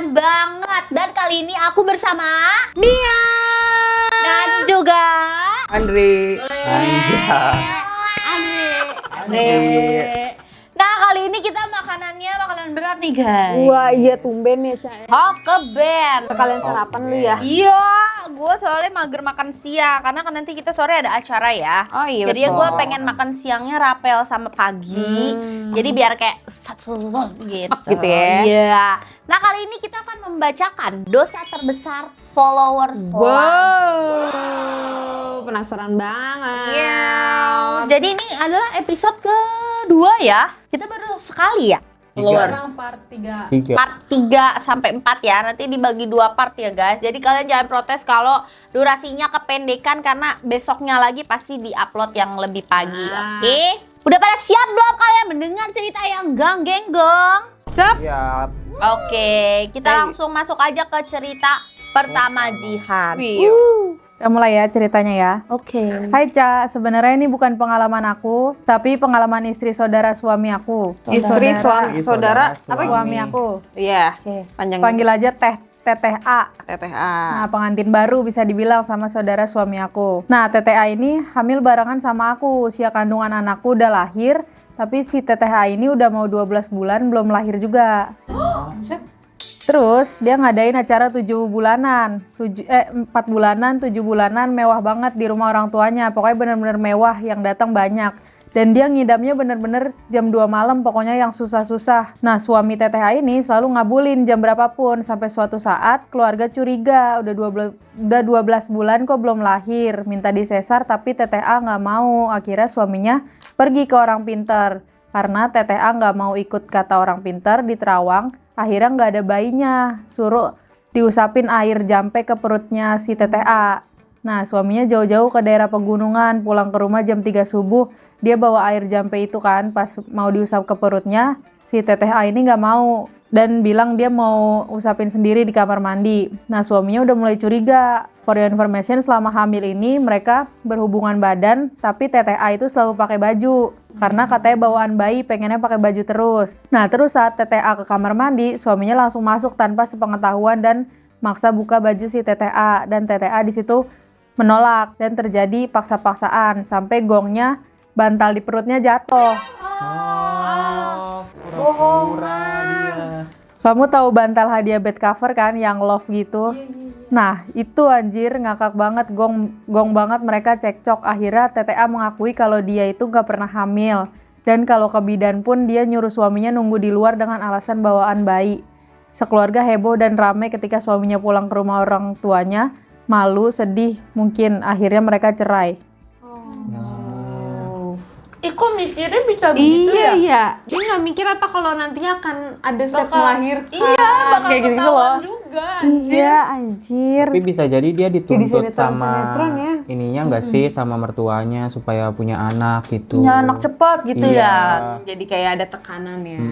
keren banget. Dan kali ini aku bersama Nia dan juga Andri. Andre. Nah, kali ini kita makanan berat nih, guys. Wah, iya tumben ya, Cak. Hokeben. Sekalian sarapan lu ya. Iya, gue soalnya mager makan siang karena kan nanti kita sore ada acara ya. Oh iya, Jadi betul. gue pengen makan siangnya rapel sama pagi. Jadi biar kayak gitu. Gitu ya. Iya. Nah, kali ini kita akan membacakan dosa terbesar followers. Wow, penasaran banget. Iya. Jadi ini adalah episode kedua ya. Kita baru sekali ya. Followers. Part 3. Part 3 sampai 4 ya. Nanti dibagi 2 part ya, guys. Jadi kalian jangan protes kalau durasinya kependekan karena besoknya lagi pasti di-upload yang lebih pagi. Oke? Udah pada siap belum kalian mendengar cerita yang geng-genggong? Siap. Siap. Oke, kita langsung masuk aja ke cerita pertama Jihan. Kita mulai ya ceritanya ya. Oke. Hai Ca, sebenarnya ini bukan pengalaman aku, tapi pengalaman istri saudara suami aku. Istri, saudara, apa Suami aku. Iya, Oke. panjang. Panggil aja Teteh A. TTH. Nah, pengantin baru bisa dibilang sama saudara suami aku. Nah, Teteh A ini hamil barengan sama aku. Usia kandungan anakku udah lahir, tapi si Teteh A ini udah mau 12 bulan belum lahir juga. Terus dia ngadain acara 4 bulanan, 7 bulanan mewah banget di rumah orang tuanya. Pokoknya bener-bener mewah, yang datang banyak. Dan dia ngidamnya bener-bener jam 2 malam, pokoknya yang susah-susah. Nah, suami TTH ini selalu ngabulin jam berapapun. Sampai suatu saat keluarga curiga, udah 12 bulan kok belum lahir. Minta disesar tapi TTA nggak mau. Akhirnya suaminya pergi ke orang pintar. Karena TTA nggak mau ikut kata orang pintar di Terawang, akhirnya nggak ada bayinya, suruh diusapin air jampe ke perutnya si TTA. Nah, suaminya jauh-jauh ke daerah pegunungan, pulang ke rumah jam 3 subuh, dia bawa air jampe itu kan, pas mau diusap ke perutnya, si TTA ini nggak mau, dan bilang dia mau usapin sendiri di kamar mandi. Nah, suaminya udah mulai curiga. For your information, selama hamil ini mereka berhubungan badan, tapi TTA itu selalu pakai baju. Karena katanya bawaan bayi pengennya pakai baju terus. Nah, terus saat TTA ke kamar mandi, suaminya langsung masuk tanpa sepengetahuan dan maksa buka baju si TTA. Dan TTA di situ menolak dan terjadi paksa-paksaan sampai gongnya bantal di perutnya jatuh. Pura-pura dia. Kamu tahu bantal hadiah bed cover kan yang love gitu? Nah, itu anjir ngakak banget, gong banget, mereka cekcok. Akhirnya TTA mengakui kalau dia itu gak pernah hamil. Dan kalau ke bidan pun dia nyuruh suaminya nunggu di luar dengan alasan bawaan bayi. Sekeluarga heboh dan rame ketika suaminya pulang ke rumah orang tuanya. Malu, sedih, mungkin akhirnya mereka cerai. Kok mikirnya bisa begitu Iya, ya? iya. Dia nggak mikir apa kalau nantinya akan ada step melahirkan. Iya, bakal kayak gitu ketahuan loh. juga. Iya, anjir. Tapi bisa jadi dia dituntut sinetron ya. ininya nggak sih, sama mertuanya supaya punya anak gitu. Punya anak cepat gitu Iya. ya. Jadi kayak ada tekanan ya.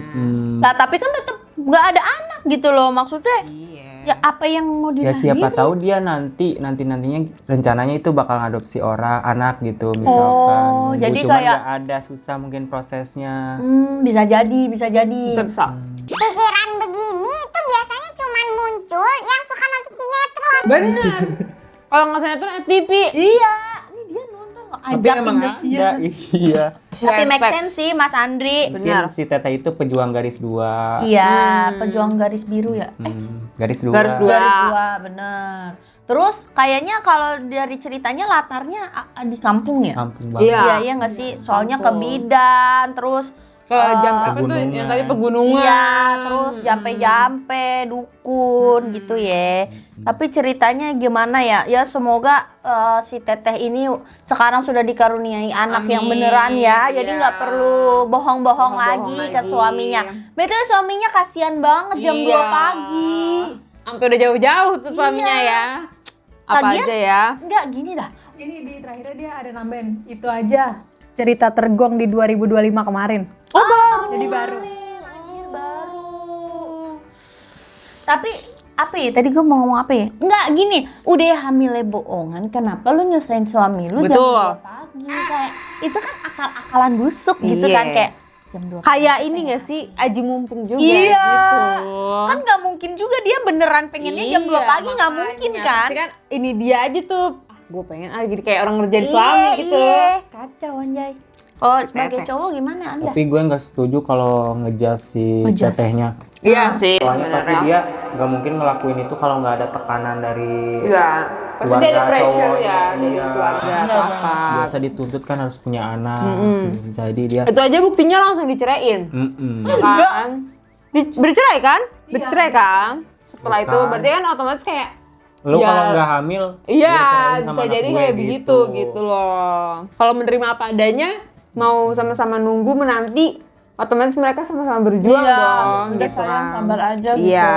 Nah, tapi kan tetap nggak ada anak gitu loh, maksudnya. Iya. Ya apa yang mau Ya dilahirin? siapa tahu dia nantinya rencananya itu bakal ngadopsi anak gitu misalkan. Oh, Nunggu, jadi cuman kayak- nggak ada, susah mungkin prosesnya. Bisa jadi. Bisa. Pikiran begini itu biasanya cuman muncul yang suka nonton sinetron. Bener. Kalau nggak sinetron FTV. Iya, ini dia nonton loh. Tapi Ajak emang ada, Indosiar. iya. Tapi make sense sih, Mas Andri. Mungkin si Teta itu pejuang garis 2. Iya, pejuang garis biru ya. Garis 2. Garis 2. Garis 2, bener. Terus kayaknya kalau dari ceritanya latarnya di kampung ya? Kampung banget. Iya. Iya nggak sih? Soalnya ke bidan, terus Ke jam apa tuh pegunungan. yang tadi pegunungan. iya, terus jampe-jampe, dukun gitu ya. Tapi ceritanya gimana ya? Ya semoga si Teteh ini sekarang sudah dikaruniai anak yang beneran ya. Jadi iya. nggak perlu bohong-bohong lagi ke lagi. suaminya. Betul, suaminya kasihan banget jam 2 Iya. pagi. Sampai udah jauh-jauh tuh suaminya ya. Apa Lagian- aja ya? Enggak gini dah. Ini di terakhirnya dia ada nambahin, itu aja cerita tergong di 2025 kemarin. Jadi baru. Anjir, baru. Tapi apa ya? Tadi gue mau ngomong apa ya? Enggak, gini. Udah hamilnya bohongan, kenapa lu nyusahin suami lu jam Betul. 2 pagi? Kayak itu kan akal-akalan busuk gitu Iya. kan, kayak jam 2 Kayak ini nggak sih, aji mumpung juga Iya. gitu. Kan nggak mungkin juga dia beneran pengennya jam 2 pagi, nggak makanya. mungkin kan? Pasti kan ini dia aja tuh, gue pengen jadi kayak orang ngerjain suami gitu. Iya, kacau anjay. Oh, sebagai cowok gimana Anda? Tapi gue nggak setuju kalau ngejas si Ngejas. tetehnya. Iya sih. Soalnya pasti dia nggak mungkin ngelakuin itu kalau nggak ada tekanan dari Iya. Pasti dia ada keluarga pressure cowoknya. ya dari Iya. keluarga atau apa. Biasa dituntut kan harus punya anak. Jadi dia Itu aja buktinya langsung diceraiin. Kan? Bercerai kan? Bercerai kan? Setelah itu Bukan. berarti kan otomatis kayak Lu Ya. kalau nggak hamil, iya, dia ceraiin sama bisa anak jadi gue kayak begitu gitu loh. Kalau menerima apa adanya, mau sama-sama nunggu menanti, otomatis mereka sama-sama berjuang Iya, dong. udah gitu sayang, kan. sabar aja gitu. Iya.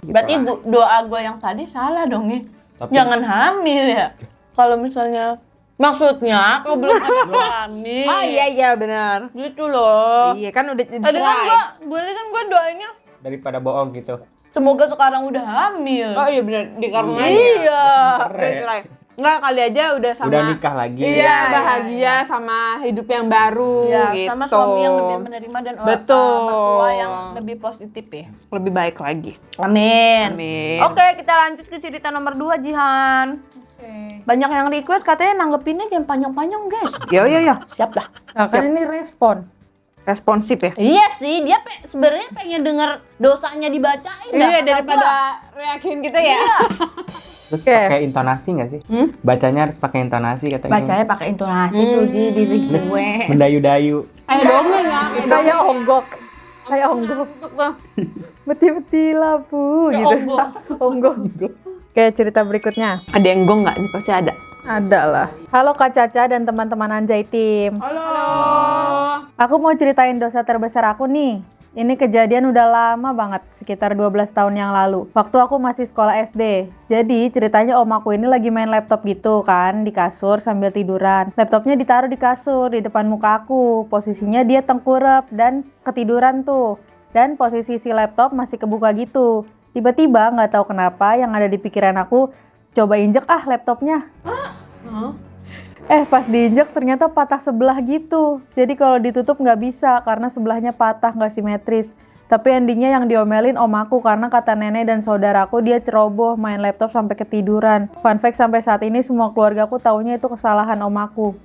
Berarti gitu lah. doa gue yang tadi salah dong nih. Tapi- Jangan hamil ya. Kalau misalnya maksudnya kalau belum ada suami. Oh iya benar. Gitu loh. Iya kan udah Tadi kan gue doanya daripada bohong gitu. semoga sekarang udah hamil. Oh iya benar, dikarenain. Iya. Bercerai. Enggak, kali aja udah sama. Udah nikah lagi. Iya, bahagia sama hidup yang baru Iya, gitu. sama suami yang lebih menerima dan Betul. mertua yang lebih positif ya. Lebih baik lagi. Amin. Amin. Oke, kita lanjut ke cerita nomor 2, Jihan. Banyak yang request katanya nanggepinnya jangan panjang-panjang, guys. Iya. Siap dah. Nah, kan ini respon. Responsif ya. Iya sih, dia sebenarnya pengen denger dosanya dibacain dah. Iya, kata daripada gua. reaction kita ya. Terus Oke. pakai intonasi nggak sih? Bacanya harus pakai intonasi katanya. Bacanya pakai intonasi tuh di Terus gue. mendayu-dayu. Kayak dongeng ya. Kayak onggok. Kayak onggok. Untuk tuh. Beti-beti labu Ya, gitu. Onggok. Oke, cerita berikutnya. Ada yang gong nggak? Ini pasti ada. Ada lah. Halo Kak Caca dan teman-teman Anjay Tim. Halo. Aku mau ceritain dosa terbesar aku nih. Ini kejadian udah lama banget, sekitar 12 tahun yang lalu. Waktu aku masih sekolah SD. Jadi ceritanya om aku ini lagi main laptop gitu kan, di kasur sambil tiduran. Laptopnya ditaruh di kasur, di depan muka aku. Posisinya dia tengkurap dan ketiduran tuh. Dan posisi si laptop masih kebuka gitu. Tiba-tiba nggak tahu kenapa yang ada di pikiran aku, coba injek laptopnya. Pas diinjek ternyata patah sebelah gitu. Jadi kalau ditutup nggak bisa karena sebelahnya patah, nggak simetris. Tapi endingnya yang diomelin om aku karena kata nenek dan saudaraku dia ceroboh main laptop sampai ketiduran. Fun fact, sampai saat ini semua keluargaku taunya itu kesalahan om aku.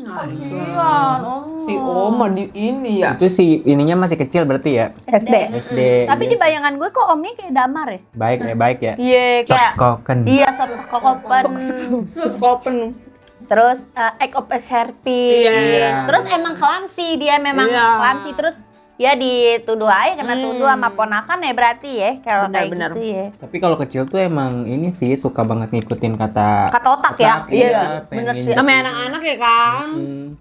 Kasihan. Si Oma di ini ya. Itu si ininya masih kecil berarti ya? SD. SD. Tapi di iya. bayangan gue kok omnya kayak damar ya? Baik ya. Iya, kayak Soft-spoken. iya soft-spoken. Open. Terus act of service. Iya. Terus emang clumsy, dia memang Iya. clumsy. Terus ya dituduh aja kena tuduh sama ponakan ya berarti ya kalau kayak Benar. gitu ya. Tapi kalau kecil tuh emang ini sih suka banget ngikutin kata Kata otak ya. Iya Iya, sih, pengen bener sih. injek. Namanya anak-anak ya kan.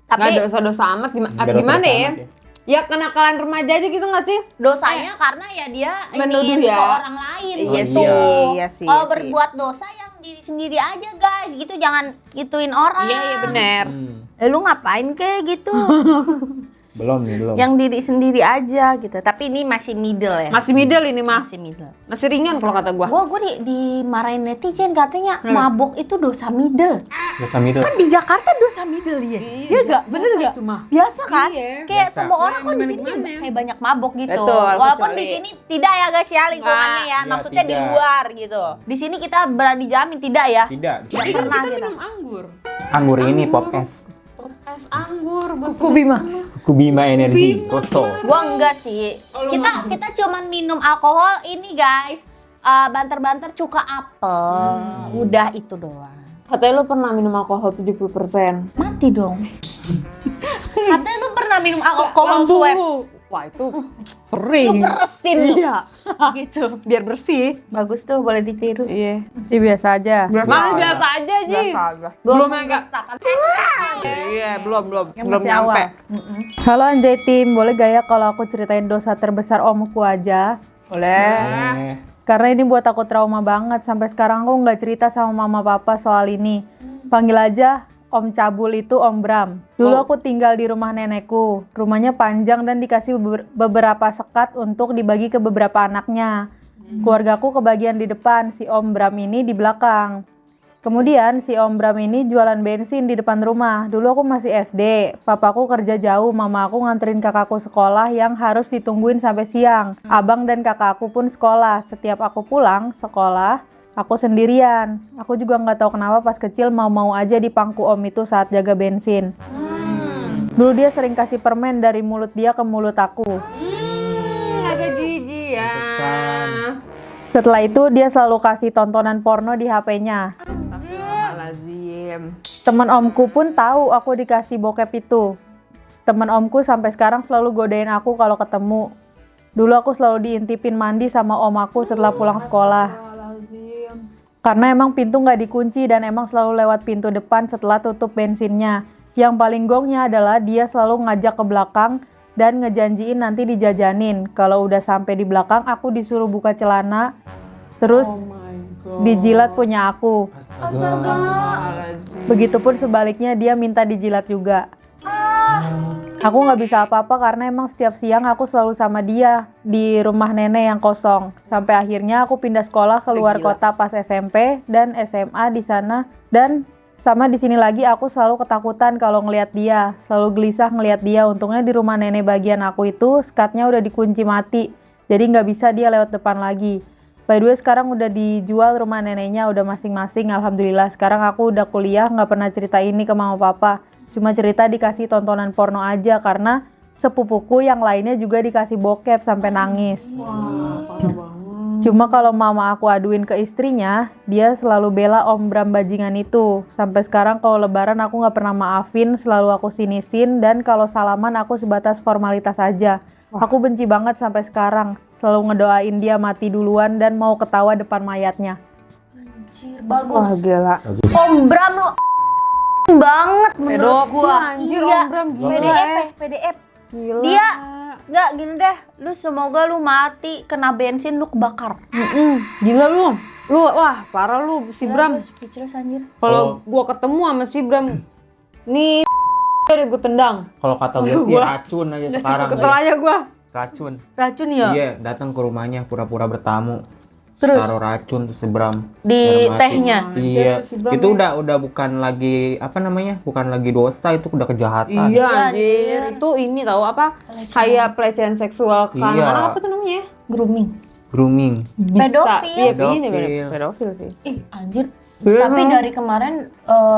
Tapi Nggak dosa-dosa amat Nggak dosa-dosa gimana ya? amat ya. Ya kenakalan remaja aja gitu nggak sih? dosanya karena ya dia Menuduh ingin ya. ke orang lain Iya gitu. sih, iya sih, Kalau iya sih. berbuat dosa yang diri sendiri aja guys, gitu jangan gituin orang. Iya benar. Lu ngapain kayak gitu? Belum nih, belum. Yang diri sendiri aja gitu. Tapi ini masih middle ya. Masih middle ini mah. Masih middle. Masih ringan kalau kata gua. Gua dimarahin netizen katanya mabok itu dosa middle. Dosa middle. Kan di Jakarta dosa middle ya. Iya gak? Bener gak? itu mah. Biasa kan? Iya. Kayak Biasa. semua orang kok di sini Dimana-mana. kayak banyak mabok gitu. Betul, Walaupun kecuali- di sini tidak ya guys ya lingkungannya ya. Ya, Maksudnya di tidak. luar gitu. Di sini kita berani jamin tidak ya. Tidak. Tidak pernah kita. Anggur. Anggur ini pop es. Es anggur. Kubima. Kubima energi. Koso. Gua enggak sih. Kita cuman minum alkohol ini guys. Banter-banter cuka apel. Udah itu doang. Katanya lu pernah minum alkohol 70%. Mati dong. Katanya lu pernah minum alkohol swab. Wah itu Lu sering. peresin lu. Iya. Gitu. Biar bersih. Bagus tuh, boleh ditiru. Iya. Masih biasa aja. Masih biasa aja Ji. Belum yang enggak. Iya, belum Yang belum masih nyampe. awal. Halo Anjay Tim, boleh gak ya kalau aku ceritain dosa terbesar omku aja? Boleh. Karena ini buat aku trauma banget. Sampai sekarang aku nggak cerita sama mama papa soal ini. Panggil aja Om Cabul itu Om Bram. Dulu aku tinggal di rumah nenekku. Rumahnya panjang dan dikasih beberapa sekat untuk dibagi ke beberapa anaknya. Keluargaku kebagian di depan, si Om Bram ini di belakang. Kemudian si Om Bram ini jualan bensin di depan rumah. Dulu aku masih SD, papaku kerja jauh, mama aku nganterin kakakku sekolah yang harus ditungguin sampai siang. Abang dan kakakku pun sekolah. Setiap aku pulang sekolah, aku sendirian. Aku juga nggak tahu kenapa pas kecil mau-mau aja dipangku Om itu saat jaga bensin. Dulu dia sering kasih permen dari mulut dia ke mulut aku. Agak jijik ya. Pesan. Setelah itu dia selalu kasih tontonan porno di HP-nya. Astagfirullahaladzim. Temen omku pun tahu aku dikasih bokep itu. Temen omku sampai sekarang selalu godain aku kalau ketemu. Dulu aku selalu diintipin mandi sama om aku setelah pulang sekolah. Karena emang pintu nggak dikunci dan emang selalu lewat pintu depan setelah tutup bensinnya. Yang paling gongnya adalah dia selalu ngajak ke belakang dan ngejanjiin nanti dijajanin. Kalau udah sampai di belakang aku disuruh buka celana, terus dijilat punya aku. Begitupun sebaliknya dia minta dijilat juga. Aku nggak bisa apa-apa karena emang setiap siang aku selalu sama dia di rumah nenek yang kosong. Sampai akhirnya aku pindah sekolah ke luar kota pas SMP dan SMA di sana. Dan sama di sini lagi aku selalu ketakutan kalau ngelihat dia. Selalu gelisah ngelihat dia. Untungnya di rumah nenek bagian aku itu skatnya udah dikunci mati. Jadi nggak bisa dia lewat depan lagi. By the way sekarang udah dijual rumah neneknya udah masing-masing. Alhamdulillah sekarang aku udah kuliah nggak pernah cerita ini ke mama papa. Cuma cerita dikasih tontonan porno aja karena sepupuku yang lainnya juga dikasih bokep sampai nangis. Cuma kalau mama aku aduin ke istrinya, dia selalu bela Om Bram bajingan itu. Sampai sekarang kalau lebaran aku nggak pernah maafin, selalu aku sinisin dan kalau salaman aku sebatas formalitas aja. Aku benci banget sampai sekarang, selalu ngedoain dia mati duluan dan mau ketawa depan mayatnya. Anjir, bagus. Wah gila. Om Bram lu banget menurut Pedofil, gua. anjir, Iya, Om Bram gila. PDF. Gila. Dia nggak gini deh, lu semoga lu mati kena bensin lu kebakar. Gila lu. Lu wah parah lu si Bram. Gua speechless anjir. Kalau gua ketemu sama si Bram nih udah gue tendang. Kalau kata gue sih racun aja sekarang. Kesel aja gua. Racun. Racun ya? Iya, datang ke rumahnya pura-pura bertamu. Terus? Taruh racun tuh si Bram. Di Biar mati. tehnya? Iya. Si Bram Itu udah bukan lagi apa namanya? Bukan lagi dosa, itu udah kejahatan. Iya anjir. Itu ini tahu apa? Kayak pelecehan seksual ke Iya. anak-anak apa tuh namanya? Grooming. Grooming. Pedofil. Iya, Pedofil. ini pedofil sih. Ih anjir. Iya, Tapi emang. dari kemarin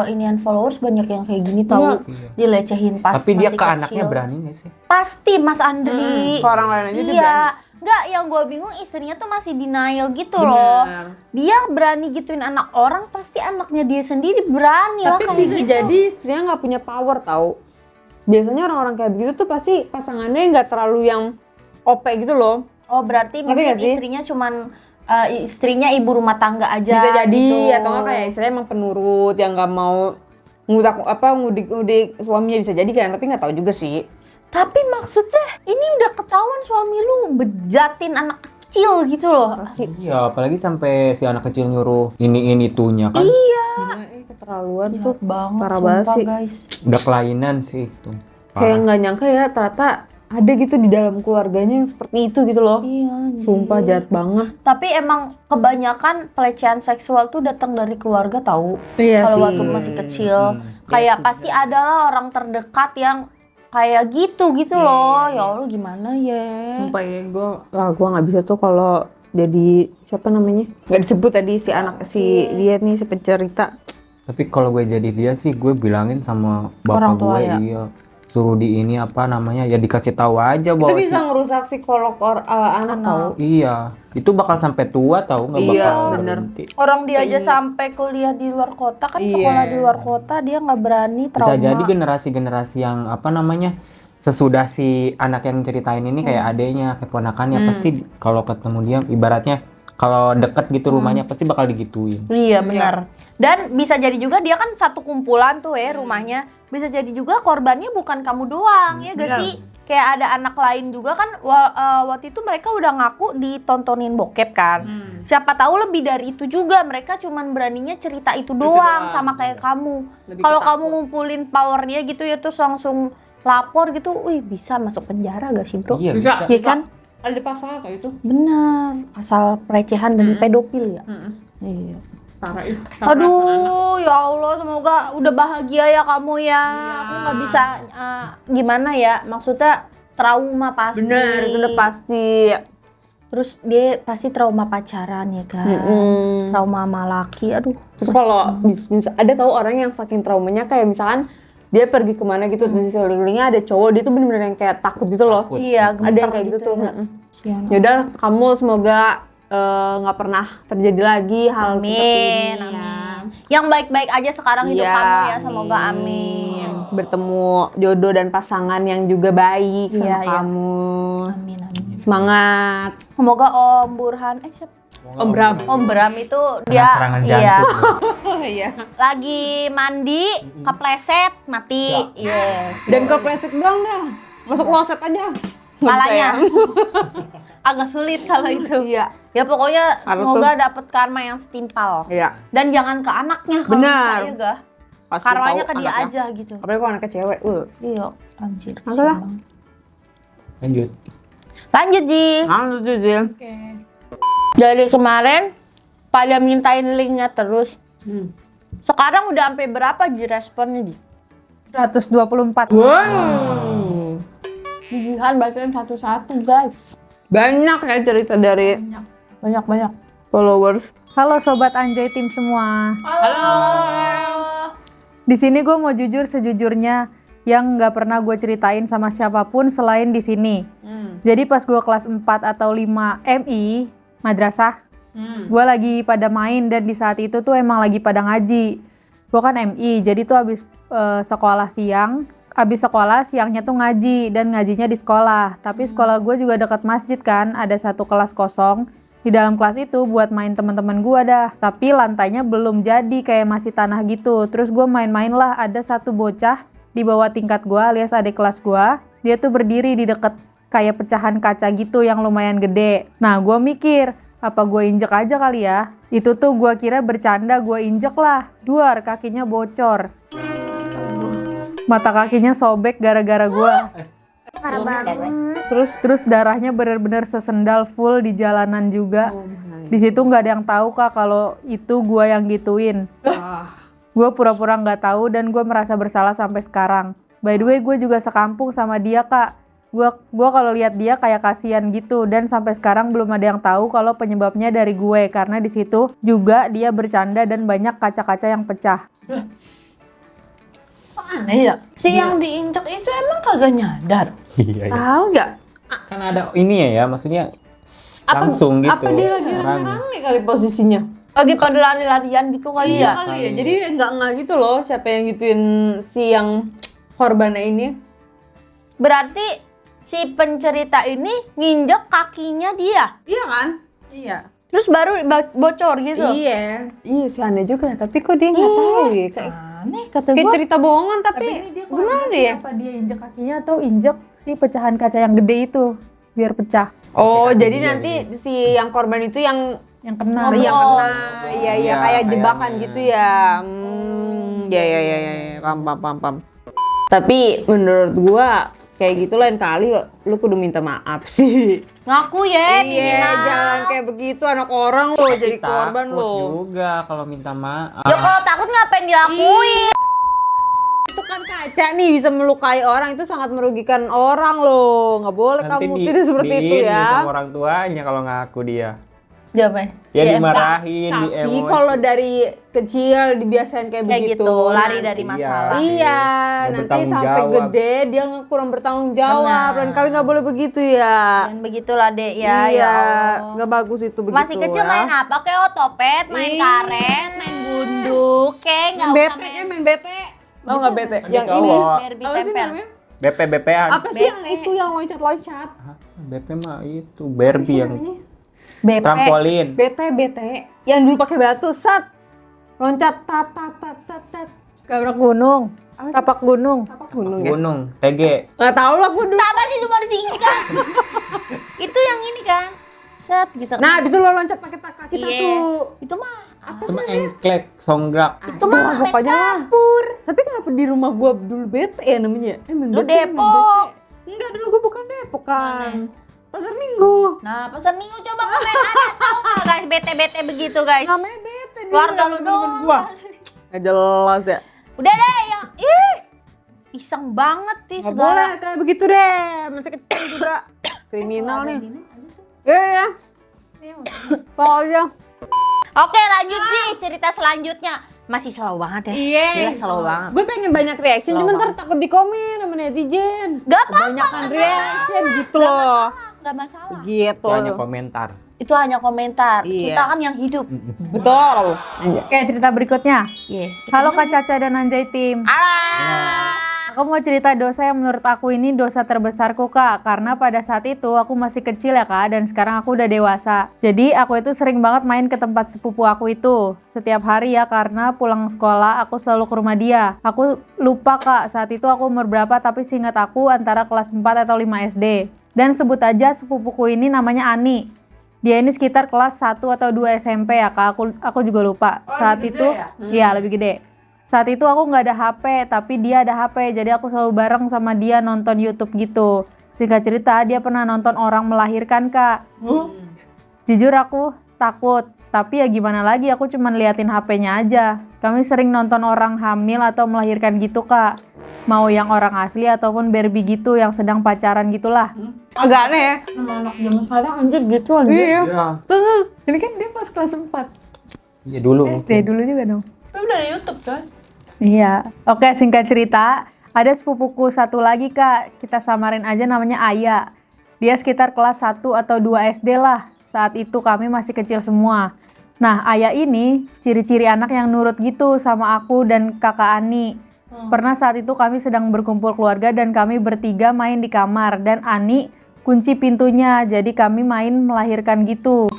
inian followers banyak yang kayak gini tahu. Iya. Dilecehin pas Tapi dia masih ke kecil. anaknya berani gak sih? Pasti Mas Andri. Ke orang lain aja dia Iya. Enggak, yang gue bingung istrinya tuh masih denial gitu loh. Dia berani gituin anak orang, pasti anaknya dia sendiri berani lah Tapi kayak bisa gitu. jadi istrinya nggak punya power tahu. Biasanya orang-orang kayak begitu tuh pasti pasangannya nggak terlalu yang OP gitu loh. Oh berarti Ngerti mungkin nggak sih? istrinya cuman istrinya ibu rumah tangga aja. Bisa jadi gitu. atau nggak kayak istrinya emang penurut yang nggak mau ngudik suaminya, bisa jadi kan, tapi nggak tahu juga sih. Tapi maksudnya ini udah ketahuan suami lu bejatin anak kecil gitu loh. Iya, apalagi sampai si anak kecil nyuruh ini itunya kan. Iya. Keterlaluan Jahat banget, parah sumpah banget sih. guys. Udah kelainan sih itu. Kayak nggak nyangka ya ternyata ada gitu di dalam keluarganya yang seperti itu gitu loh. Iya. Sumpah jahat banget. Tapi emang kebanyakan pelecehan seksual tuh datang dari keluarga tahu. Iya Kalau sih. waktu masih kecil, kayak pasti adalah orang terdekat yang kayak gitu loh. Ya Allah gimana ya? Sumpah ya gue nggak bisa tuh kalau jadi siapa namanya, nggak disebut tadi si anak si dia nih si pencerita. Tapi kalau gue jadi dia sih, gue bilangin sama bapak Orang tua gue, ya? iya, suruh di ini apa namanya, ya dikasih tahu aja Itu bahwa bisa ngerusak psikolog anak tahu. iya, itu bakal sampai tua tahu, nggak Iya, bakal bener. berhenti. Orang dia aja sampai kuliah di luar kota kan, Iya. sekolah di luar kota dia nggak berani, trauma. Bisa jadi generasi-generasi yang apa namanya, sesudah si anak yang ceritain ini kayak adenya, kayak ponakannya, pasti kalau ketemu dia, ibaratnya kalau deket gitu rumahnya pasti bakal digituin. Iya benar. Dan bisa jadi juga dia kan satu kumpulan tuh ya rumahnya. Bisa jadi juga korbannya bukan kamu doang ya gak sih? Kayak ada anak lain juga kan waktu itu mereka udah ngaku ditontonin bokep kan. Siapa tahu lebih dari itu juga, mereka cuman beraninya cerita itu doang sama kayak kamu. Kalau kamu ngumpulin powernya gitu ya terus langsung lapor gitu, wih bisa masuk penjara gak sih bro? Iya, Bisa. Iya kan? Ada pasal atau itu? Bener, pasal pelecehan dan pedofil ya. Iya. Parah itu. Sama perasaan anak. Aduh, ya Allah, semoga udah bahagia ya kamu ya. Aku nggak bisa gimana ya, maksudnya trauma pasti. Bener, itu udah pasti. Terus dia pasti trauma pacaran ya kan, trauma sama laki, aduh. Terus kalau ada tahu orang yang saking traumanya kayak misalkan dia pergi kemana gitu di sekelilingnya ada cowok, dia tuh bener-bener yang kayak takut gitu loh. Takut. Iya, Ada yang kayak gitu tuh. ya. Sian. Yaudah, kamu semoga nggak pernah terjadi lagi hal seperti Amin, ini. amin. Yang baik-baik aja sekarang hidup Iya, kamu ya, semoga amin. Bertemu jodoh dan pasangan yang juga baik sama Iya, iya. kamu. Amin, amin. Semangat. Semoga Om Burhan, siapa? Om Bram. Om Bram itu Kena dia serangan iya, jantung. Oh iya. lagi mandi, kepleset, mati. Yes. Dan kepleset doang dah. Masuk kloset aja. Malahnya. Agak sulit kalau itu. Iya. Ya pokoknya Kalau semoga dapet karma yang setimpal. Iya. Dan jangan ke anaknya kalau Benar. bisa ya ga. Pasti Karmanya tahu ke dia anaknya. aja gitu. Apalagi kalau anaknya cewek. Iya, anjir. Masa lah. sialan. Lanjut. Lanjut Ji. Langsung dia. Oke. Dari kemarin pada mintain linknya terus. Sekarang udah sampai berapa Ji responnya Ji? 124. Jihan bacain satu-satu guys. Banyak ya cerita dari Banyak-banyak. followers. Halo sobat Anjay tim semua. Halo. Di sini gue mau jujur sejujurnya yang nggak pernah gue ceritain sama siapapun selain di sini. Jadi pas gue kelas 4 atau 5 MI madrasah, gue lagi pada main dan di saat itu tuh emang lagi pada ngaji. Gue kan MI, jadi tuh abis sekolah siang, abis sekolah siangnya tuh ngaji dan ngajinya di sekolah. Tapi sekolah gue juga dekat masjid kan, ada satu kelas kosong. Di dalam kelas itu buat main teman-teman gue dah, tapi lantainya belum jadi kayak masih tanah gitu. Terus gue main-main lah, ada satu bocah di bawah tingkat gue alias adik kelas gue. Dia tuh berdiri di deket kayak pecahan kaca gitu yang lumayan gede. Nah gue mikir, apa gue injek aja kali ya? Itu tuh gue kira bercanda, gue injek lah. Duar, kakinya bocor. Mata kakinya sobek gara-gara gue. Terus darahnya bener-bener sesendal full di jalanan juga. Di situ nggak ada yang tahu kak kalau itu gue yang gituin. Gue pura-pura nggak tahu dan gue merasa bersalah sampai sekarang. By the way gue juga sekampung sama dia kak. Gue kalau lihat dia kayak kasihan gitu dan sampai sekarang belum ada yang tahu kalau penyebabnya dari gue karena di situ juga dia bercanda dan banyak kaca-kaca yang pecah. Aneh ya. Si yang diinjak itu emang kagak nyadar. Iya, iya. Tahu nggak? Kan ada ini ya, maksudnya langsung gitu. Apa dia lagi orangnya. rame-rame kali posisinya? Lagi pada lari-larian gitu kali Iya ya. kali ya. Jadi nggak gitu loh siapa yang gituin si yang korbannya ini. Berarti si pencerita ini nginjek kakinya dia. Iya kan? Iya. Terus baru bocor gitu. Iya. Iya sih aneh juga. Tapi kok dia nggak tahu ya? Kayak Aneh kata kayak gue. cerita bohongan Tapi tapi, ini dia gimana sih ya? apa dia injek kakinya atau injek si pecahan kaca yang gede itu biar pecah. Oh, Pakai kaki jadi dia nanti gitu. si yang korban itu yang Yang kena. yang kena, iya Iya, kayak jebakan kayaknya. gitu ya. Ya, pam. Tapi menurut gua kayak gitu lain kali lu kudu minta maaf sih. Ngaku ya Iya, minimal. jangan kayak begitu anak orang lo jadi korban Takut lo. juga kalau minta maaf. Ya kalau takut ngapain dilakuin? Itu kan kaca nih bisa melukai orang, itu sangat merugikan orang lo. Nggak boleh kamu tidak seperti itu ini ya. sama orang tuanya kalau ngaku dia. Jamai. Ya dimarahin, Tapi diemosi. kalau dari kecil dibiasain kayak Kayak begitu, gitu, lari nanti- dari masalah. Iya, Nggak nanti bertanggung sampai jawab. gede dia kurang bertanggung jawab. Benar. Dan kali nggak boleh begitu ya. Dan begitulah dek ya. Iya, Ya Allah. nggak bagus itu begitu. Masih kecil ya. main apa? Kayak otopet, main Ih. karet, main gundu, kayak nggak Main usah bete, main main bete. Mau nggak bete? Kan Yang dia ini. cowok. Barbie Apa sih tempel. namanya? BP-BP-an. Apa sih yang itu yang loncat-loncat? Hah, BP mah itu Barbie yang BP. trampolin. Bete. Yang dulu pakai batu, sat. Loncat, tat. Kabrak gunung. Tapak gunung. Apa gunung ya? Gunung, TG. Nggak tahu lah gue dulu. Apa sih cuma disingkat? Itu yang ini kan. Set gitu. Nah, abis itu lo loncat pakai kaki Iya. satu. Itu mah. Apa Cuma sih? engklek, songgrak. Itu mah main pokoknya lah. kapur. Tapi kenapa di rumah gua dulu bete ya namanya? Main Lu bete, main Depok. bete. Enggak, dulu gua bukan Depok kan. Pasar Minggu. Nah, pasar minggu coba komen ada tahu nggak guys bete-bete begitu guys. Namanya bete Keluarga lu doang. Nggak jelas ya. Udah deh yang iseng banget sih Nggak segala. boleh kayak begitu deh. Masih kecil juga. Kriminal nih. Iya. Kalau aja. Oke lanjut sih cerita selanjutnya. Masih slow banget ya. Iya. Gila slow banget. Gue pengen banyak reaction, Slow cuman ntar takut di komen sama netizen. Gak apa-apa. Kebanyakan nggak reaction masalah, gitu nggak loh. masalah, nggak masalah. Gitu. Hanya komentar. Itu hanya komentar. Iya. Kita kan yang hidup. Betul. Oke, cerita berikutnya. Iya. Halo Kak Caca dan Anjay Tim. Alah. Aku mau cerita dosa yang menurut aku ini dosa terbesarku Kak. Karena pada saat itu aku masih kecil ya Kak, dan sekarang aku udah dewasa. Jadi aku itu sering banget main ke tempat sepupu aku itu. Setiap hari ya, karena pulang sekolah aku selalu ke rumah dia. Aku lupa Kak, saat itu aku umur berapa, tapi seingat aku antara kelas 4 atau 5 SD. Dan sebut aja sepupuku ini namanya Ani. Dia ini sekitar kelas 1 atau 2 SMP ya Kak, aku juga lupa. Saat itu, iya lebih gede. Saat itu aku nggak ada HP, tapi dia ada HP, jadi aku selalu bareng sama dia nonton YouTube gitu. Singkat cerita, dia pernah nonton orang melahirkan Kak. Jujur aku takut, tapi ya gimana lagi, aku cuma liatin HP-nya aja. Kami sering nonton orang hamil atau melahirkan gitu Kak. Mau yang orang asli ataupun Barbie gitu, yang sedang pacaran gitulah. Agak aneh ya. Anak zaman sekarang anjir gitu anjir. Iya. Iya. Terus Ini kan dia pas kelas 4. Iya dulu SD mungkin. dulu juga dong. Udah ada YouTube kan? Iya. Oke, singkat cerita, ada sepupuku satu lagi Kak. Kita samarin aja namanya Aya. Dia sekitar kelas 1 atau 2 SD lah. Saat itu kami masih kecil semua. Nah, Aya ini ciri-ciri anak yang nurut gitu sama aku dan kakak Ani. Pernah saat itu kami sedang berkumpul keluarga dan kami bertiga main di kamar. Dan Ani kunci pintunya, jadi kami main melahirkan gitu.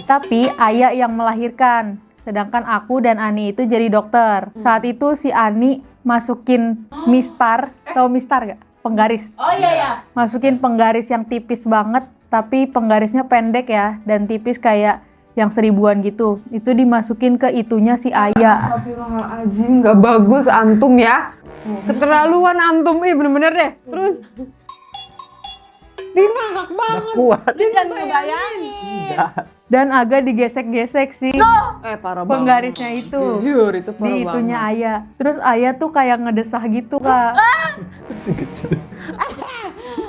Tapi Aya yang melahirkan. Sedangkan aku dan Ani itu jadi dokter. Saat itu si Ani masukin mistar, tahu mistar gak? Penggaris. Oh iya. Masukin penggaris yang tipis banget, tapi penggarisnya pendek ya, dan tipis kayak yang 1000-an gitu. Itu dimasukin ke itunya si Aya. Astagfirullahaladzim, gak bagus antum ya. Keterlaluan antum, bener-bener deh. Terus dia ngakak banget. Kuat. Lu jangan ngebayangin. Dan agak digesek-gesek sih Parah banget. penggarisnya itu. Jujur, itu parah Di itunya banget. Aya. Terus Aya tuh kayak ngedesah gitu Kak. Masih kecil.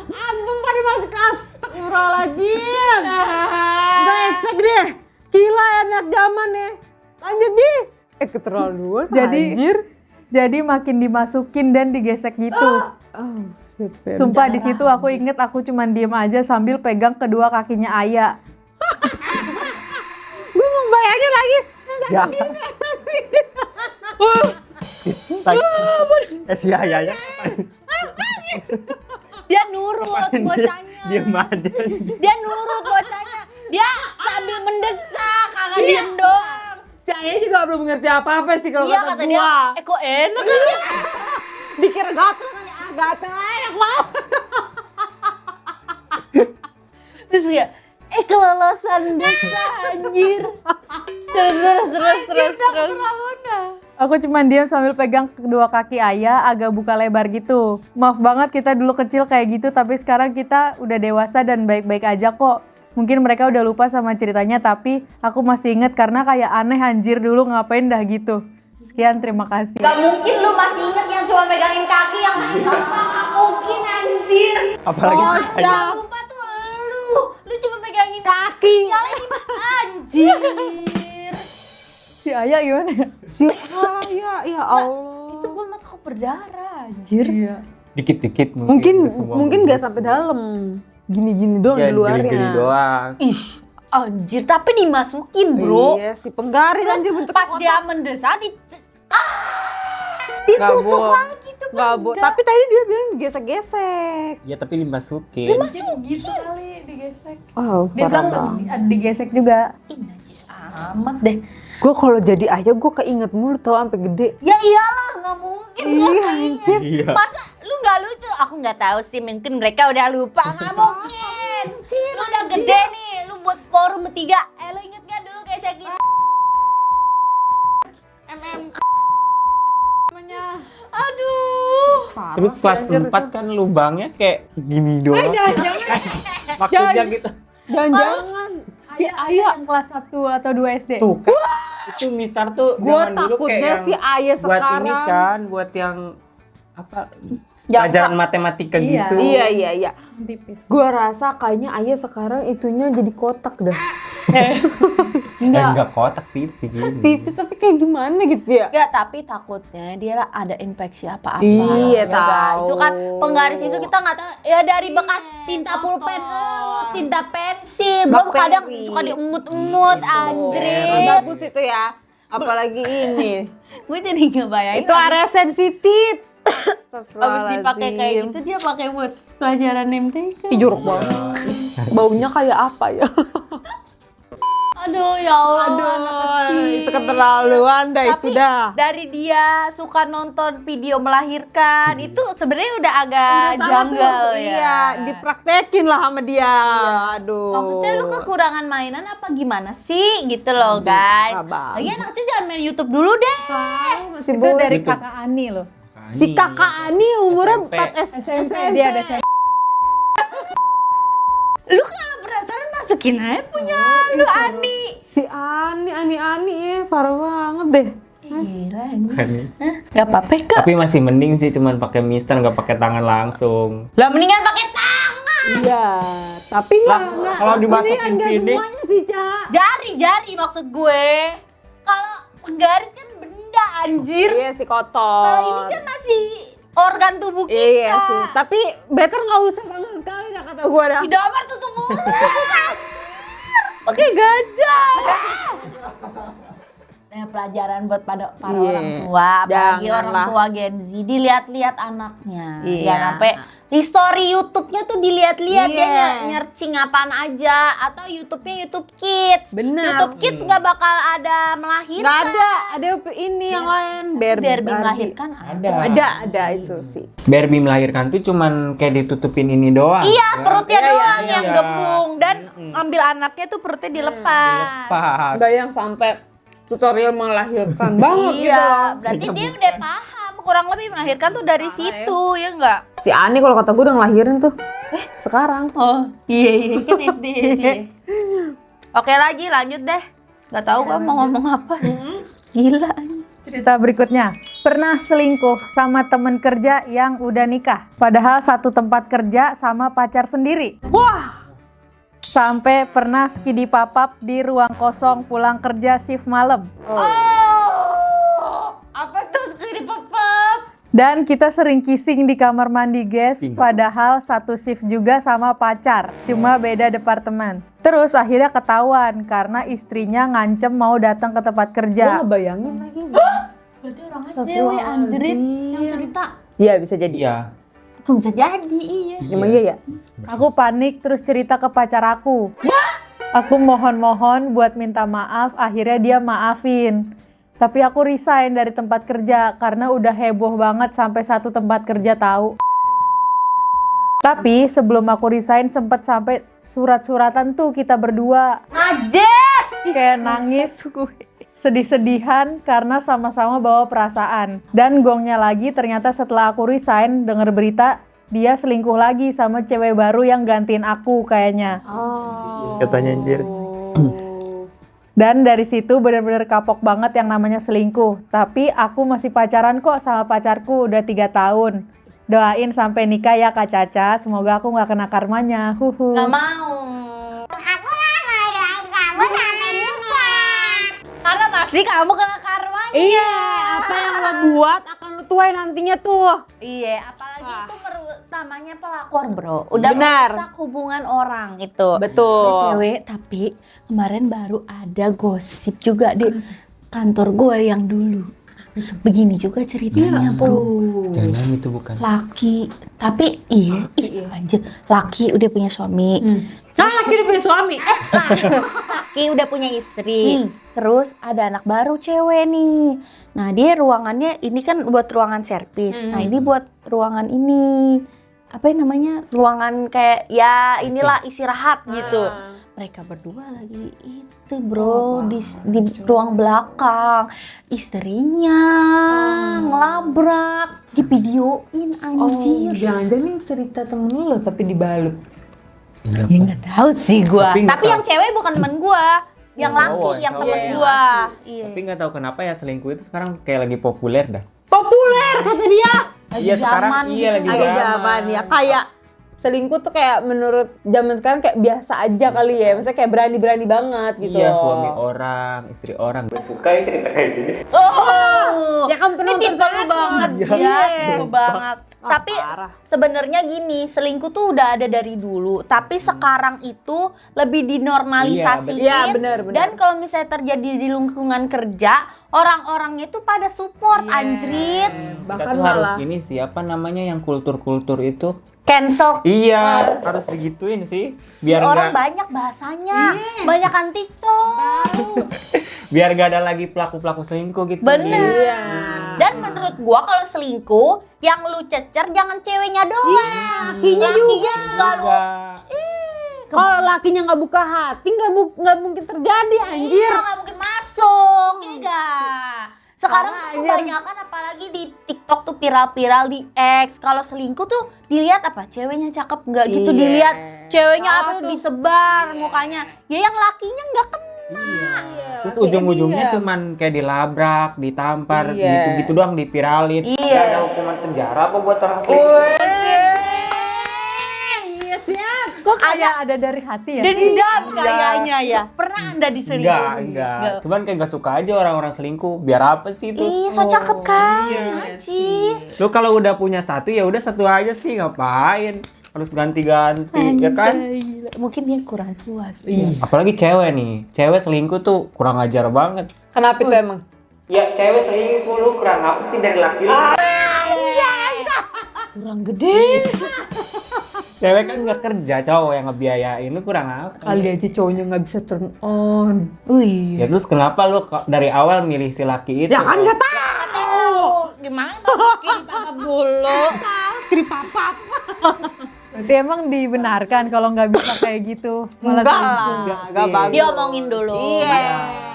Antum pada masuk astagfirullahaladzim. Gak expect deh. Gila anak zaman nih. Lanjut Ji. Keterlaluan anjir. Jadi makin dimasukin dan digesek gitu. Oh, shit, Ben. Sumpah di situ aku inget aku cuman diem aja sambil pegang kedua kakinya Aya. Gue mau bayangin lagi. Ya. Si ayahnya Dia nurut bocahnya. diem aja. Dia nurut bocahnya. Dia sambil mendesak, kagak diem doang. Saya juga belum ngerti apa-apa sih kalau Iya kata kata gua. dia, kok enak kan? Dikira gatel kali, gatel enak banget. Terus ya, kelolosan desa anjir. Terus. Aku cuman diam sambil pegang kedua kaki Aya agak buka lebar gitu. Maaf banget kita dulu kecil kayak gitu, tapi sekarang kita udah dewasa dan baik-baik aja kok. Mungkin mereka udah lupa sama ceritanya, tapi aku masih inget karena kayak aneh anjir dulu ngapain dah gitu. Sekian, terima kasih. Gak mungkin lu masih inget yang cuma megangin kaki yang tadi gampang. Gak mungkin anjir. Apalagi Yang saya. lupa tuh lu cuma megangin kaki. Yang lain anjir. Si Aya gimana ya? Ya Allah. Itu gue mata aku berdarah anjir. Iya. Dikit-dikit Mungkin udah semua gak bagus. sampai dalam. Gini-gini doang Ya, di luarnya. geli-geli doang. Ih, anjir tapi dimasukin bro. Iya, si penggaris Terus anjir bentuk pas dia mendesak ditusuk lagi tuh Gak tapi tadi dia bilang digesek-gesek. Ya tapi dimasukin. Gitu kali digesek. Oh, Dia bilang digesek juga. Ih, najis amat deh. Gue kalau jadi ayah gue keinget mulu tau sampai gede. Ya iyalah, nggak mungkin gua Iya, keinget. Iya. Masa lu nggak lucu? Aku nggak tahu sih, mungkin mereka udah lupa. Nggak mungkin. Lu udah gede nih, lu buat forum bertiga. Lu inget nggak dulu kayak saya gitu? Namanya. Aduh. Terus kelas 4 kan lubangnya kayak gini doang. Maksudnya gitu. Jangan-jangan si ayah Yang kelas 1 atau 2 SD. Tuh kan Itu Mistar tuh Gua zaman dulu kayak takutnya yang si Ayah buat sekarang. ini kan, buat yang apa? Jangka. Pelajaran matematika Iya. gitu. Iya. Tipis. Gua rasa kayaknya Ayah sekarang itunya jadi kotak dah. Enggak kotak pipi gini. Tipis tapi kayak gimana gitu ya? Enggak, tapi takutnya dia ada infeksi apa-apa. Iya, Ya kan? tahu. Itu kan penggaris itu kita nggak tahu ya dari bekas tinta pulpen, tinta pensil, belum Bakteri. kadang suka diemut-emut, anjrit. Bagus itu ya. Apalagi ini. Gue jadi ngebayangin. Itu area sensitif. Abis dipakai kayak gitu dia pakai buat pelajaran MTK. Ih, jorok banget. Baunya kayak apa ya? Aduh ya Allah, anak kecil. Itu keterlaluan dah itu Tapi dah. dari dia suka nonton video melahirkan itu sebenarnya udah agak janggal ya. Iya, dipraktekin lah sama dia. Aduh. Maksudnya lu kekurangan mainan apa gimana sih gitu loh guys. abang. Lagi anak kecil jangan main YouTube dulu deh. Masih Itu dari Gitu. kakak Ani loh. Si kakak Ani umurnya SMP. 4 SMP dia ada SMP. Lu kalau penasaran masukin aja punya lu Ani. Si Ani parah banget deh. Gila ini. Gak apa-apa kok. Tapi masih mending sih cuman pakai Mistar nggak pakai tangan langsung. Lah mendingan pakai tangan. Iya, tapi Lah, kalau dimasukin sini semuanya sih, Ca. Jari maksud gue. Kalau penggaris kan benda anjir. Iya sih kotor. Kalau ini kan masih organ tubuh kita. Iya sih, tapi better nggak usah sama sekali dah kata gua dah. Tidak amat tutup mulut. Pakai gajah. Nah, pelajaran buat para Iya. orang tua, apalagi orang Janganlah. tua Gen Z, dilihat-lihat anaknya. Iya. Jangan sampai history YouTube-nya tuh dilihat-lihat Iya. ya nyercing apaan aja atau YouTube-nya YouTube Kids. Bener. YouTube Kids nggak bakal ada melahirkan. Nggak ada ini yang lain. Barbie melahirkan ada. Ada itu sih. Barbie melahirkan tuh cuman kayak ditutupin ini doang. Iya, perutnya Iya, doang iya, yang iya. gembung dan ambil anaknya tuh perutnya dilepas. Pas. Nggak yang sampai tutorial melahirkan banget gitu Iya, loh. berarti dia udah paham kurang lebih melahirkan tuh dari situ, ya enggak? Si Ani kalau kata gue udah ngelahirin tuh. Sekarang. Oh, iya kan SD ya. Oke lagi lanjut deh. Gak tahu gua mau ngomong apa. Gila. Cerita berikutnya, pernah selingkuh sama temen kerja yang udah nikah. Padahal satu tempat kerja sama pacar sendiri. Wah, Sampai pernah skidi papap di ruang kosong pulang kerja shift malam. Oh, apa tuh skiri papap? Dan kita sering kissing di kamar mandi guys, padahal satu shift juga sama pacar, cuma beda departemen. Terus akhirnya ketahuan karena istrinya ngancem mau datang ke tempat gue kerja. ngebayangin lagi. Berarti orangnya cewek anjrit yang cerita. Iya bisa jadi. Iya. Bisa jadi, iya. Emang iya ya? Aku panik terus cerita ke pacar aku. Aku mohon-mohon buat minta maaf, akhirnya dia maafin. Tapi aku resign dari tempat kerja karena udah heboh banget sampai satu tempat kerja tahu. Tapi sebelum aku resign sempet sampai surat-suratan tuh kita berdua. Najis! Kayak nangis, sedih-sedihan karena sama-sama bawa perasaan. Dan gongnya lagi ternyata setelah aku resign denger berita dia selingkuh lagi sama cewek baru yang gantiin aku kayaknya. Katanya anjir. Dan dari situ bener-bener kapok banget yang namanya selingkuh. Tapi aku masih pacaran kok sama pacarku udah 3 tahun. Doain sampai nikah ya Kak Caca. Semoga aku nggak kena karmanya. Huhu. Gak mau. Aku nggak mau doain kamu sampai nikah. Karena pasti kamu kena karmanya. Iya, apa yang lo buat akan lo tuai nantinya tuh. Iya, apalagi itu namanya pelakor bro. Udah Benar. merusak hubungan orang itu. Betul. BTW, tapi kemarin baru ada gosip juga di kantor gue yang dulu. Begini juga ceritanya bro. Jangan itu bukan. Laki, tapi iya, anjir. Laki udah punya suami. Nah, laki udah punya suami. Laki udah punya istri. Terus ada anak baru cewek nih. Nah dia ruangannya ini kan buat ruangan servis. Nah ini buat ruangan ini. Apa yang namanya? Ruangan kayak ya inilah istirahat gitu. Mereka berdua lagi itu bro di ruang belakang. Istrinya ngelabrak. Divideoin anjir. Jangan-jangan ini cerita temen lo tapi dibalut. Iya. Ya nggak tahu sih gua. Tapi Tapi, nggak yang cewek bukan temen gua. yang Cowok, laki, yang cowok. temen Iya. gua. Iya. Tapi nggak tahu kenapa ya selingkuh itu sekarang kayak lagi populer dah. Populer kata dia. Iya sekarang zaman iya lagi Agak zaman ya, kayak selingkuh tuh kayak menurut zaman sekarang kayak biasa aja kali ya. Maksudnya kayak berani-berani banget gitu. Iya, loh. suami orang, istri orang. Gue suka ya cerita kayak gini. Oh, Ya kan ini penonton tipe lu banget ya, tipe banget. Tapi parah. sebenarnya gini, selingkuh tuh udah ada dari dulu. Tapi sekarang itu lebih dinormalisasiin. Iya, benar, benar. Dan kalau misalnya terjadi di lingkungan kerja, orang-orangnya tuh pada support, anjrit. Kita Bahkan tuh harus malah ini siapa namanya yang kultur-kultur itu. Cancel. Iya, harus digituin sih. Biar Orang nggak banyak bahasanya, banyak kan TikTok. biar nggak ada lagi pelaku-pelaku selingkuh gitu. Bener. Iya. Dan menurut gua kalau selingkuh, yang lu cecer jangan ceweknya doang. lakinya juga. lu. Kalau lakinya nggak buka hati, nggak mungkin terjadi anjir. Iya, nggak mungkin masuk, iya nggak? Sekarang Parah, tuh anjir. kebanyakan apalagi di TikTok tuh viral-viral di X. Kalau selingkuh tuh dilihat apa? Ceweknya cakep nggak gitu, Iya. dilihat ceweknya apa tuh? disebar mukanya. Ya yang lakinya nggak kena. Terus ujung-ujungnya cuman kayak dilabrak, ditampar, Iya. gitu-gitu doang dipiralin. Iya. Nggak ada hukuman penjara apa buat orang selingkuh? Iya siap. Kok kayak ada dari hati ya? Dendam kayaknya ya. Pernah Anda diselingkuh? Enggak. Cuman kayak nggak suka aja orang-orang selingkuh. Biar apa sih itu? Ih, so cakep kan? Iya. Najis. Lu kalau udah punya satu ya udah satu aja sih, ngapain? Harus ganti-ganti, ya kan? Anjay, mungkin dia kurang puas. Apalagi cewek nih. Cewek selingkuh tuh kurang ajar banget. Kenapa itu emang? Ya cewek selingkuh lu kurang apa sih dari laki lu? Kurang gede. Cewek kan nggak kerja, cowok yang ngebiayain lu kurang apa? Kali aja cowoknya nggak bisa turn on. Wih. Ya terus kenapa lu dari awal milih si laki itu? Ya kan nggak tahu. Gimana mungkin papa bulu? Berarti emang dibenarkan kalau nggak bisa kayak gitu. Malah Enggak selingkuh. lah, Enggak nggak sih. bagus. Dia omongin dulu. Iya,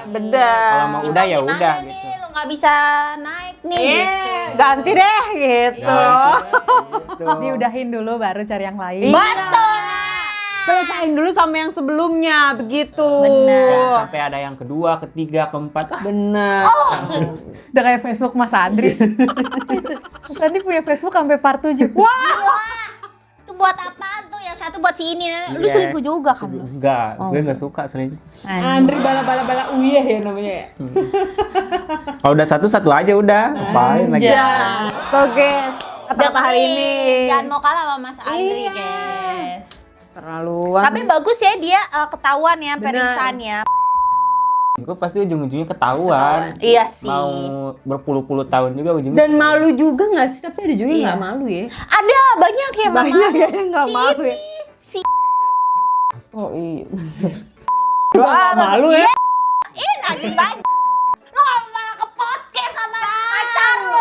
bener. Kalau mau udah ya Gimana udah nih, gitu. lu nggak bisa naik nih. gitu. Ganti deh gitu. Gitu. Diudahin dulu baru cari yang lain. Betul. Selesain dulu sama yang sebelumnya, begitu. Bener. Sampai ada yang kedua, ketiga, keempat. Bener. Udah kayak Facebook Mas Andri. Mas Andri punya Facebook sampai part 7. Wah. Itu buat apaan tuh? Yang satu buat si ini. Lu Iya. selingkuh juga kan? lu? Enggak, gue nggak suka selingkuh. Andri bala uyeh ya namanya ya. Kalau udah satu aja udah. Ngapain lagi? Ya, so guys, kata hari ini Jangan mau kalah sama Mas Andri, guys. terlaluan. Tapi bagus ya dia ketahuan ya, Bener. periksaan ya. Gue pasti ujung-ujungnya ketahuan. Iya sih. Mau berpuluh-puluh tahun juga ujungnya. Dan malu juga nggak sih? Tapi ada juga yang Iya. nggak malu ya. Ada banyak ya Mama. Banyak ya yang nggak malu ya. Si Oh iya. Gua nggak malu ya. ini lagi banyak. Lu nggak malah ke podcast sama pacar lu.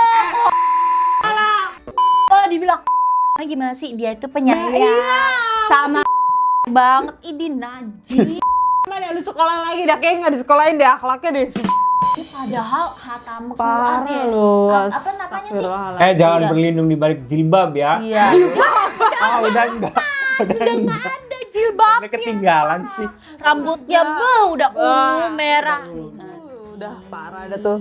Oh dibilang gimana sih dia itu penyayang sama banget ini najis. Mana lu sekolah lagi dah kayak nggak disekolahin deh akhlaknya deh. Padahal hatam Quran Parah ya. lu. Apa namanya sih? Jangan Iya. berlindung di balik jilbab ya. Iya. Ah, udah enggak. Sudah nggak ada jilbabnya. Udah ketinggalan sih. Rambutnya udah ungu merah. Udah parah ada tuh.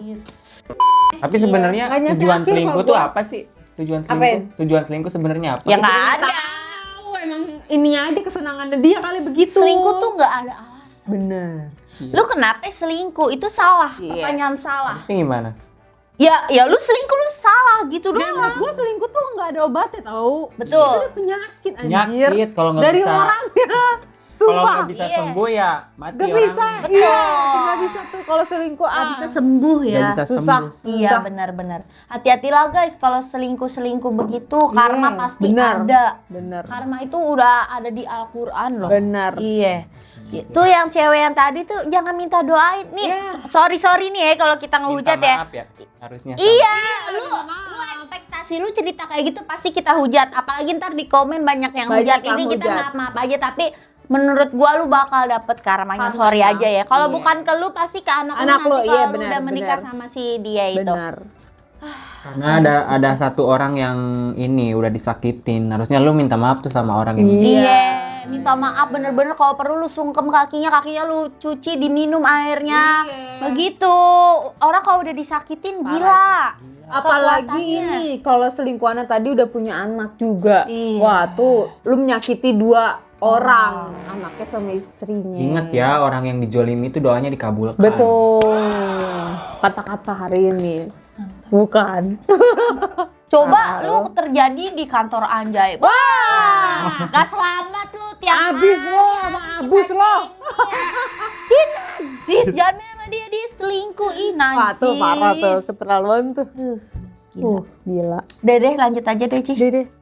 Tapi sebenarnya Nggak nyampe tujuan akhir selingkuh kok tuh gua. apa sih? Tujuan Apain? selingkuh? Tujuan selingkuh sebenarnya apa? Ya nggak ada. Tahu emang ininya aja kesenangannya dia kali begitu. Selingkuh tuh nggak ada alasan. bener. Lu kenapa selingkuh? Itu salah. Iya. Pertanyaan salah. Terus gimana? Ya lu selingkuh lu salah gitu Dan menurut doang. gua selingkuh tuh nggak ada obatnya tau. Betul. Itu udah penyakit anjir. Penyakit kalau nggak Dari bisa. orangnya. Kalau Sumpah. nggak bisa Iya. sembuh ya mati Gak orang. bisa. Betul. Iya. Gak bisa tuh kalau selingkuh. Nggak bisa sembuh ya. Nggak bisa Susah. sembuh. Iya Susah. benar-benar. Hati-hatilah guys kalau selingkuh begitu, karma pasti benar. ada. Bener. Karma itu udah ada di Al-Qur'an loh. Benar. Iya. Itu yang cewek yang tadi tuh jangan minta doain nih. Iya. Sorry nih ya kalau kita Minta ngehujat ya. maaf ya. Harusnya. Iya, lu ekspektasi lu cerita kayak gitu pasti kita hujat. Apalagi ntar di komen banyak yang Banyak hujat. yang Ini kita hujat. maaf aja tapi menurut gua lu bakal dapet karmanya. Sorry aja ya. Kalau Iya. bukan ke lu pasti ke anak Anak lu lu, nanti iya, kalau lu benar, udah menikah benar. sama si dia itu. Benar. Karena ada satu orang yang ini udah disakitin. Harusnya lu minta maaf tuh sama orang yang Iya. Minta maaf bener-bener kalau perlu lu sungkem kakinya lu cuci diminum airnya. Begitu. Orang kalau udah disakitin gila. Apalagi Kekuatannya. ini kalau selingkuhannya tadi udah punya anak juga. Iya. Wah tuh lu menyakiti 2 orang, anaknya sama istrinya. Ingat ya, orang yang dijolimi itu doanya dikabulkan. Betul. Kata-kata hari ini. Bukan. Coba lu terjadi di kantor Anjay. Wah, gak selamat lu tiap Abis hari lo ada sama kita abus lo. Dia najis, jangan main sama dia selingkuh. Ih, najis. Wah tuh parah tuh, keterlaluan tuh. Gila. Gila. Deh lanjut aja deh, Ci. Dede.